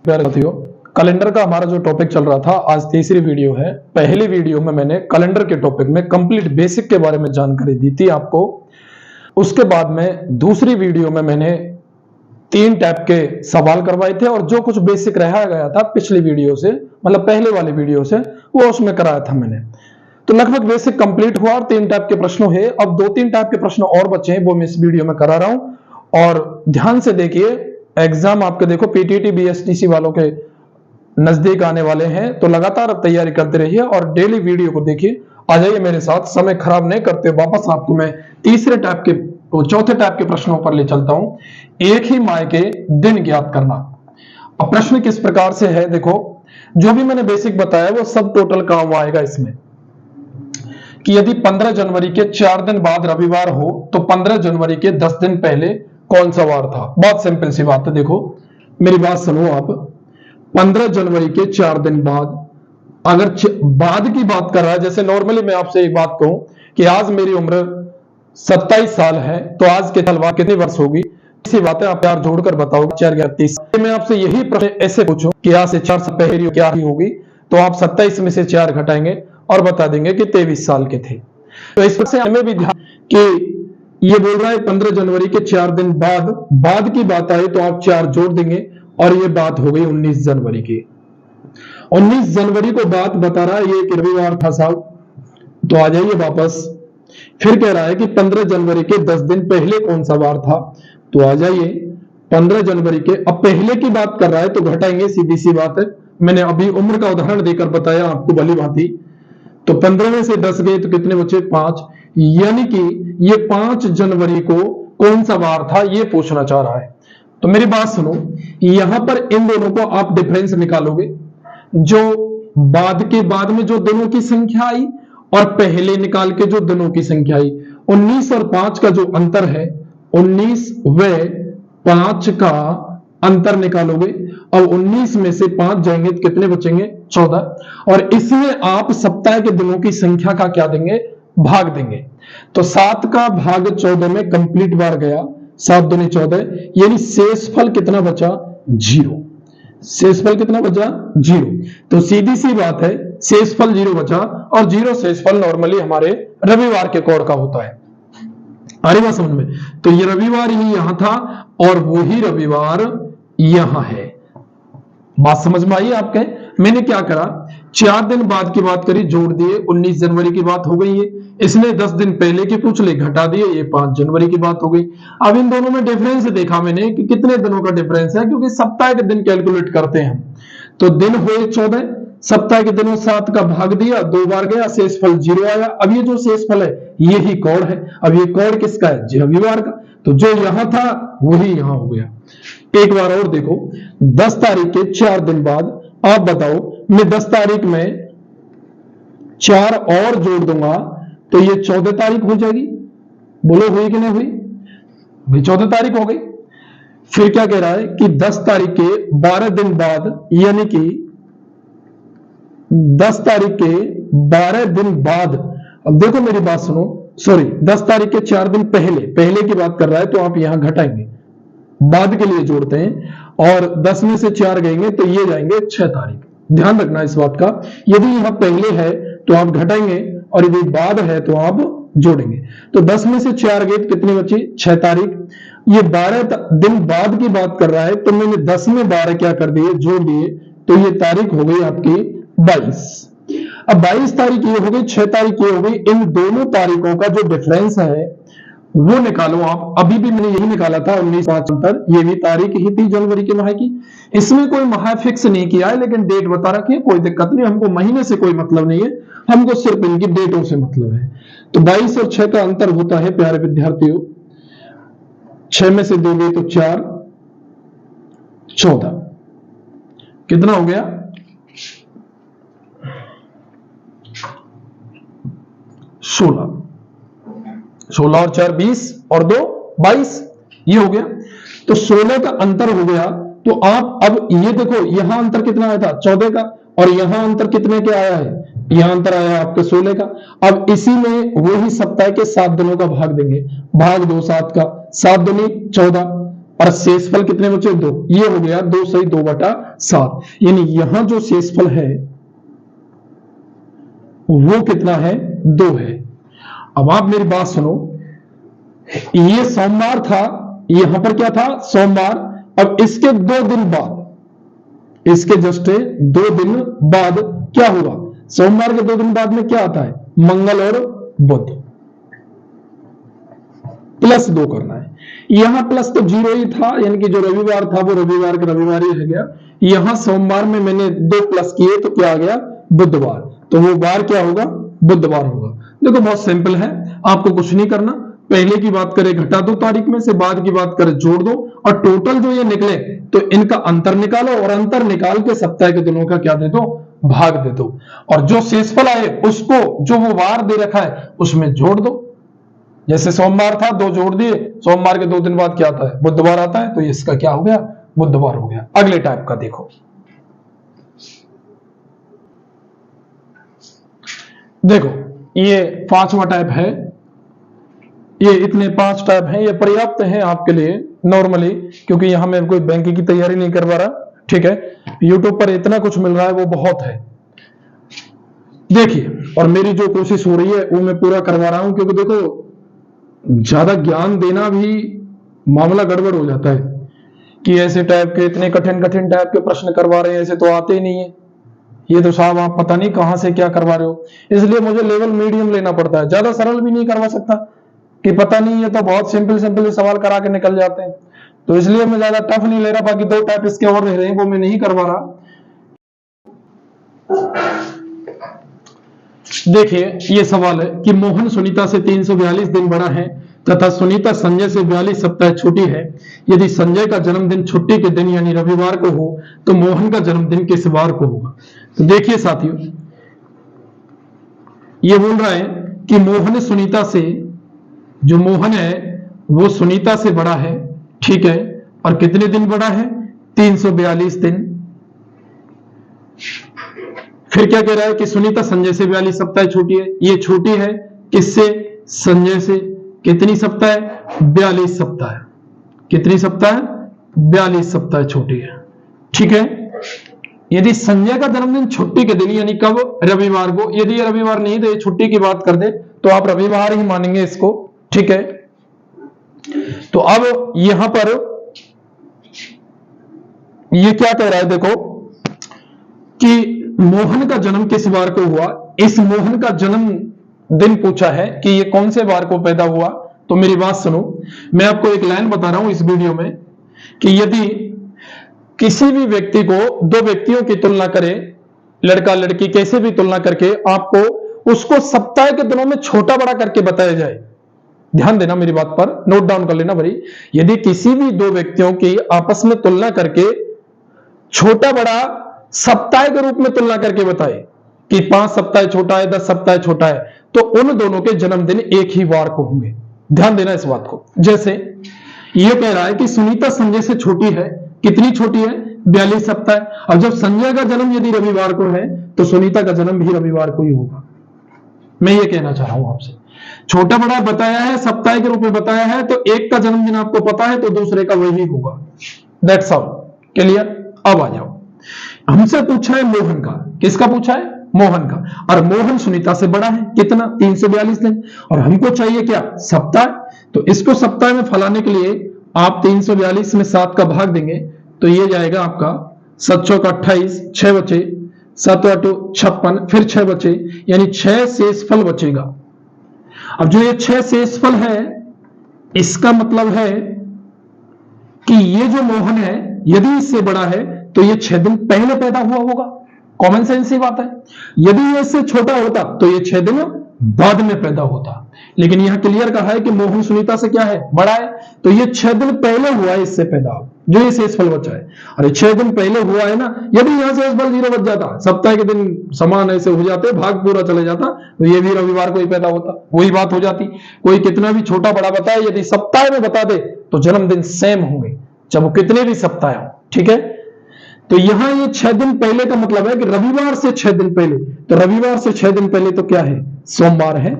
प्यारे साथियों, कैलेंडर का हमारा जो टॉपिक चल रहा था, आज तीसरी वीडियो है। पहली वीडियो में मैंने कैलेंडर के टॉपिक में कंप्लीट बेसिक के बारे में जानकारी दी थी आपको। उसके बाद में दूसरी वीडियो में मैंने 3 टाइप के सवाल करवाए थे और जो कुछ बेसिक रह गया था पिछली वीडियो से, मतलब पहले वाली वीडियो से, वो उसमें कराया था मैंने। तो लगभग बेसिक कंप्लीट हुआ और 3 टाइप के प्रश्नों है। अब 2-3 टाइप के प्रश्न और बचे हैं, वो मैं इस वीडियो में करा रहा हूं। और ध्यान से देखिए, एग्जाम आपके देखो पीटीटी बीएसटीसी वालों के नजदीक आने वाले हैं, तो लगातार अब तैयारी करते रहिए और डेली वीडियो को देखिए। आ जाइए मेरे साथ, समय खराब नहीं करते, वापस आपको मैं तीसरे टाइप के, चौथे टाइप के प्रश्नों पर ले चलता हूं। एक ही माह के दिन ज्ञात करना। अब प्रश्न किस प्रकार से है, देखो जो भी मैंने बेसिक बताया वो सब टोटल काम आएगा इसमें, कि यदि 15 जनवरी के 4 दिन बाद रविवार हो तो 15 जनवरी के 10 दिन पहले कौन सा वार था। बहुत सिंपल सी बात है, देखो मेरी बात सुनो आप। 15 जनवरी के 4 दिन बाद, अगर बाद की बात कर रहा है, जैसे नॉर्मली मैं आपसे एक बात कहूं कि आज मेरी उम्र 27 साल है, तो आज के साल बाद कितनी वर्ष होगी, इसी बात है, आप यार जोड़कर बताओ। 4 या 30। मैं आपसे यही प्रश्न ऐसे पूछूं कि आज से 4 साल पहले क्या ही होगी, तो आप 27 में से 4 घटाएंगे और बता देंगे कि 23 साल के थे। तो इस पर से हमें भी ध्यान कि ये बोल रहा है 15 जनवरी के 4 दिन बाद की बात आए तो आप 4 जोड़ देंगे और ये बात हो गई 19 जनवरी की। 19 जनवरी को बात बता रहा है, ये कि रविवार था साहब, तो आ जाइए वापस। फिर कह रहा है कि 15 जनवरी के 10 दिन पहले कौन सा वार था, तो आ जाइए 15 जनवरी के, अब पहले की बात कर रहा है तो घटाएंगे, सीधी सी बात है। मैंने अभी उम्र का उदाहरण देकर बताया आपको भली भांति। तो 15 में से 10 गए तो कितने बचे, 5। यानी कि ये 5 जनवरी को कौन सा वार था ये पूछना चाह रहा है। तो मेरी बात सुनो, यहां पर इन दोनों को आप डिफरेंस निकालोगे, जो बाद के बाद में जो दिनों की संख्या आई और पहले निकाल के जो दिनों की संख्या आई, 19 और 5 का जो अंतर है, 19 व 5 का अंतर निकालोगे और 19 में से 5 जाएंगे तो कितने बचेंगे, 14। और इसमें आप सप्ताह के दिनों की संख्या का क्या देंगे, भाग देंगे। तो 7 का भाग 14 में कंप्लीट बार गया, 7 दूनी 14, यानी शेषफल कितना बचा, 0। शेषफल कितना बचा, 0। तो सीधी सी बात है, शेषफल 0 बचा और 0 शेषफल नॉर्मली हमारे रविवार के कोड का होता है। आ रही बात समझ में। तो ये रविवार ही यहां था और वही रविवार यहां है। बात समझ में आई आपके। मैंने क्या करा, 4 दिन बाद की बात करी, जोड़ दिए, 19 जनवरी की बात हो गई है। इसने 10 दिन पहले की पूछ ले, घटा दिए, ये 5 जनवरी की बात हो गई। अब इन दोनों में डिफरेंस देखा मैंने कि कितने दिनों का डिफरेंस है, क्योंकि सप्ताह के दिन कैलकुलेट करते हैं। तो दिन हुए 14, सप्ताह के दिनों 7 का भाग दिया, 2 बार गया, शेषफल 0 आया। अब ये जो शेषफल है ये ही कोड है। अब ये कोड किसका है, रविवार का। तो जो यहां था वही यहां हो गया। एक बार और देखो, 10 तारीख के 4 दिन बाद, आप बताओ, मैं 10 तारीख में 4 और जोड़ दूंगा तो ये 14 तारीख हो जाएगी। बोलो हुई कि नहीं हुई भाई, 14 तारीख हो गई। फिर क्या कह रहा है कि 10 तारीख के 12 दिन बाद, यानी कि 10 तारीख के 12 दिन बाद, अब देखो मेरी बात सुनो, सॉरी 10 तारीख के 4 दिन पहले की बात कर रहा है, तो आप यहां घटाएंगे, बाद के लिए जोड़ते हैं, और 10 में से 4 गएंगे तो ये जाएंगे 6 तारीख। ध्यान रखना इस बात का, यदि यहां पहले है तो आप घटाएंगे और यदि बाद है तो आप जोड़ेंगे। तो 10 में से 4 गए तो कितनी बची, 6 तारीख। ये 12 दिन बाद की बात कर रहा है, तो मैंने 10 में 12 क्या कर दिए, जोड़ दिए, तो ये तारीख हो गई आपकी 22। अब 22 तारीख ये हो गई, 6 तारीख ये हो गई। इन दोनों तारीखों का जो डिफरेंस है वो निकालो आप। अभी भी मैंने यही निकाला था, 19-5 अंतर, ये भी तारीख ही थी जनवरी के माह की। इसमें कोई माह फिक्स नहीं किया है, लेकिन डेट बता रखी है, कोई दिक्कत नहीं, हमको महीने से कोई मतलब नहीं है, हमको सिर्फ इनकी डेटों से मतलब है। तो 22 और 6 का अंतर होता है प्यारे विद्यार्थियों, 6 में से 2 गए तो 4, 14, कितना हो गया, 16 और 4 20 और 2 22, ये हो गया। तो 16 का अंतर हो गया। तो आप अब ये देखो, यहां अंतर कितना आया था, 14 का, और यहां अंतर कितने के आया है, यहां अंतर आया आपके 16 का। अब इसी में वही सप्ताह के 7 दिनों का भाग देंगे, भाग दो 7 का, 7 दूनी 14, और शेषफल कितने बचे 2। ये हो गया 2 सही 2/7, यानी यहां जो शेषफल है वो कितना है 2 है। अब आप मेरी बात सुनो, ये सोमवार था, यहां पर क्या था सोमवार, अब इसके 2 दिन बाद, इसके जस्ट 2 दिन बाद क्या हुआ, सोमवार के 2 दिन बाद में क्या आता है मंगल और बुध, +2 करना है। यहां प्लस तो 0 ही था, यानी कि जो रविवार था वो रविवार के रविवार ही रह गया। यहां सोमवार में मैंने 2 प्लस किए तो क्या आ गया बुधवार, तो वो बार क्या होगा बुधवार होगा। देखो बहुत सिंपल है, आपको कुछ नहीं करना, पहले की बात करें घटा दो तारीख में से, बाद की बात करें जोड़ दो, और टोटल जो ये निकले तो इनका अंतर निकालो, और अंतर निकाल के सप्ताह के दिनों का क्या दे दो भाग दे दो, और जो शेषफल आए उसको जो वो वार दे रखा है उसमें जोड़ दो। जैसे सोमवार था 2 जोड़ दिए, सोमवार के 2 दिन बाद क्या आता है बुधवार आता है, तो इसका क्या हो गया बुधवार हो गया। अगले टाइप का देखो, देखो ये 5वां टाइप है, ये इतने 5 टाइप हैं, ये पर्याप्त हैं आपके लिए नॉर्मली, क्योंकि यहां मैं कोई बैंक की तैयारी नहीं करवा रहा, ठीक है। यूट्यूब पर इतना कुछ मिल रहा है वो बहुत है, देखिए, और मेरी जो कोशिश हो रही है वो मैं पूरा करवा रहा हूं, क्योंकि देखो ज्यादा ज्ञान देना भी मामला गड़बड़ हो जाता है कि ऐसे टाइप के इतने कठिन कठिन टाइप के प्रश्न करवा रहे हैं, ऐसे तो आते ही नहीं है, ये तो साहब आप पता नहीं कहां से क्या करवा रहे हो। इसलिए मुझे लेवल मीडियम लेना पड़ता है, ज्यादा सरल भी नहीं करवा सकता कि पता नहीं है तो बहुत सिंपल सिंपल सवाल करा के निकल जाते हैं, तो इसलिए मैं ज्यादा टफ नहीं ले रहा। बाकी 2 टाइप इसके और रह रहे हैं वो मैं नहीं करवा रहा। देखिए ये सवाल है कि मोहन सुनीता से 342 दिन बड़ा है तथा सुनीता संजय से 42 सप्ताह छोटी है। यदि संजय का जन्मदिन छुट्टी के दिन यानी रविवार को हो तो मोहन का जन्मदिन किस वार को होगा। तो देखिए साथियों, ये बोल रहा है कि मोहन सुनीता से, जो मोहन है वो सुनीता से बड़ा है, ठीक है, और कितने दिन बड़ा है 342 दिन। फिर क्या कह रहा है कि सुनीता संजय से 42 सप्ताह छोटी है, ये छोटी है किससे संजय से, कितनी सप्ताह 42 सप्ताह, कितनी सप्ताह 42 सप्ताह छोटी है, ठीक है। यदि संजय का जन्मदिन छुट्टी के दिन यानी कब रविवार को, यदि ये रविवार नहीं दे छुट्टी की बात कर दे तो आप रविवार ही मानेंगे इसको, ठीक है। तो अब यहां पर ये क्या कह रहा है देखो कि मोहन का जन्म किस वार को हुआ, इस मोहन का जन्म दिन पूछा है कि ये कौन से वार को पैदा हुआ। तो मेरी बात सुनो, मैं आपको एक लाइन बता रहा हूं इस वीडियो में कि यदि किसी भी व्यक्ति को 2 व्यक्तियों की तुलना करें, लड़का लड़की कैसे भी तुलना करके आपको उसको सप्ताह के दिनों में छोटा बड़ा करके बताया जाए, ध्यान देना मेरी बात पर, नोट डाउन कर लेना भाई। यदि किसी भी 2 व्यक्तियों की आपस में तुलना करके छोटा बड़ा सप्ताह के रूप में तुलना करके बताए कि 5 सप्ताह छोटा है 10 सप्ताह छोटा है, तो उन दोनों के जन्मदिन एक ही वार को होंगे। ध्यान देना इस बात को। जैसे ये कह रहा है कि सुनीता संजय से छोटी है, कितनी छोटी है 42 सप्ताह। अब जब संजय का जन्म यदि रविवार को है तो सुनीता का जन्म भी रविवार को ही होगा। मैं ये कहना चाह रहा हूं आपसे, छोटा बड़ा बताया है, सप्ताह के रूप में बताया है, तो एक का जन्मदिन आपको पता है तो दूसरे का वही होगा। That's all, clear. अब आ जाओ, हमसे पूछा है मोहन का, किसका पूछा है मोहन का, और मोहन सुनीता से बड़ा है कितना 342 दिन, और हमको चाहिए क्या सप्ताह। तो इसको सप्ताह में फैलाने के लिए आप 342 में 7 का भाग देंगे तो ये जाएगा आपका 7 चौक 28, 6 बचे, 7 8 56, फिर 6 बचे, यानी 6 शेषफल बचेगा। अब जो ये 6 शेषफल है इसका मतलब है कि ये जो मोहन है यदि इससे बड़ा है तो ये 6 दिन पहले पैदा हुआ होगा, कॉमन सेंस ही बात है। यदि ये इससे छोटा होता तो ये 6 दिन बाद में पैदा होता, लेकिन यहां क्लियर कहा है कि मोहन सुनीता से क्या है बड़ा है, तो ये 6 दिन पहले हुआ है इससे पैदा, जो ये शेषफल बचा है। और 6 दिन पहले हुआ है ना, यदि यहां शेषफल 0 बच जाता, सप्ताह के दिन समान ऐसे हो जाते, भाग पूरा चले जाता, तो ये भी रविवार को ही पैदा होता, वही बात हो जाती। कोई कितना भी छोटा बड़ा बताए, यदि सप्ताह में बता दे तो जन्मदिन सेम होंगे, चाहे वो कितने भी सप्ताह हो, ठीक है। तो यहां ये 6 दिन पहले का मतलब है कि रविवार से 6 दिन पहले, तो रविवार से 6 दिन पहले तो क्या है सोमवार है,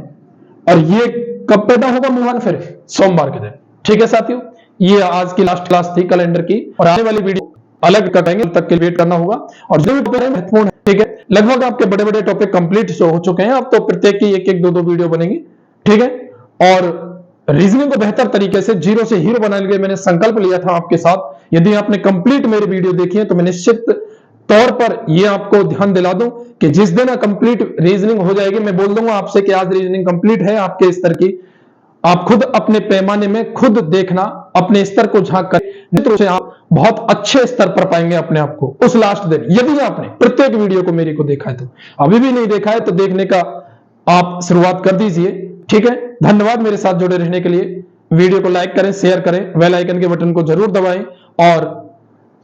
और ये कब पैदा होगा मोहन फिर सोमवार के दिन, ठीक है साथियों। ये आज की लास्ट क्लास थी कैलेंडर की, और आने वाली वीडियो अलग करेंगे, तब तक के वेट करना होगा। और जो भी महत्वपूर्ण है, ठीक है, लगभग आपके बड़े बड़े टॉपिक कंप्लीट हो चुके हैं, अब तो प्रत्येक की एक एक दो वीडियो बनेंगी, ठीक है। और रीजनिंग को बेहतर तरीके से जीरो से हीरो बनाने के लिए मैंने संकल्प लिया था आपके साथ। यदि आपने कंप्लीट मेरी वीडियो देखी है तो मैं निश्चित तौर पर यह आपको ध्यान दिला दूं कि जिस दिन कंप्लीट रीजनिंग हो जाएगी, मैं बोल दूंगा आपसे कि आज रीजनिंग कंप्लीट है आपके स्तर की, आप खुद अपने पैमाने में खुद देखना, अपने स्तर को झांक कर निश्चित रूप से आप बहुत अच्छे स्तर पर पाएंगे अपने आप को उस लास्ट दिन, यदि आपने प्रत्येक वीडियो को मेरी को देखा है। तो अभी भी नहीं देखा है तो देखने का आप शुरुआत कर दीजिए, ठीक है। धन्यवाद मेरे साथ जुड़े रहने के लिए। वीडियो को लाइक करें, शेयर करें, बेल आइकन के बटन को जरूर दबाएं और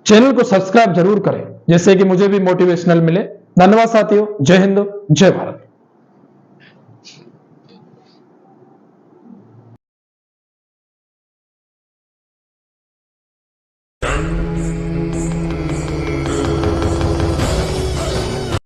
चैनल को सब्सक्राइब जरूर करें, जिससे कि मुझे भी मोटिवेशनल मिले। धन्यवाद साथियों, जय हिंद, जय भारत।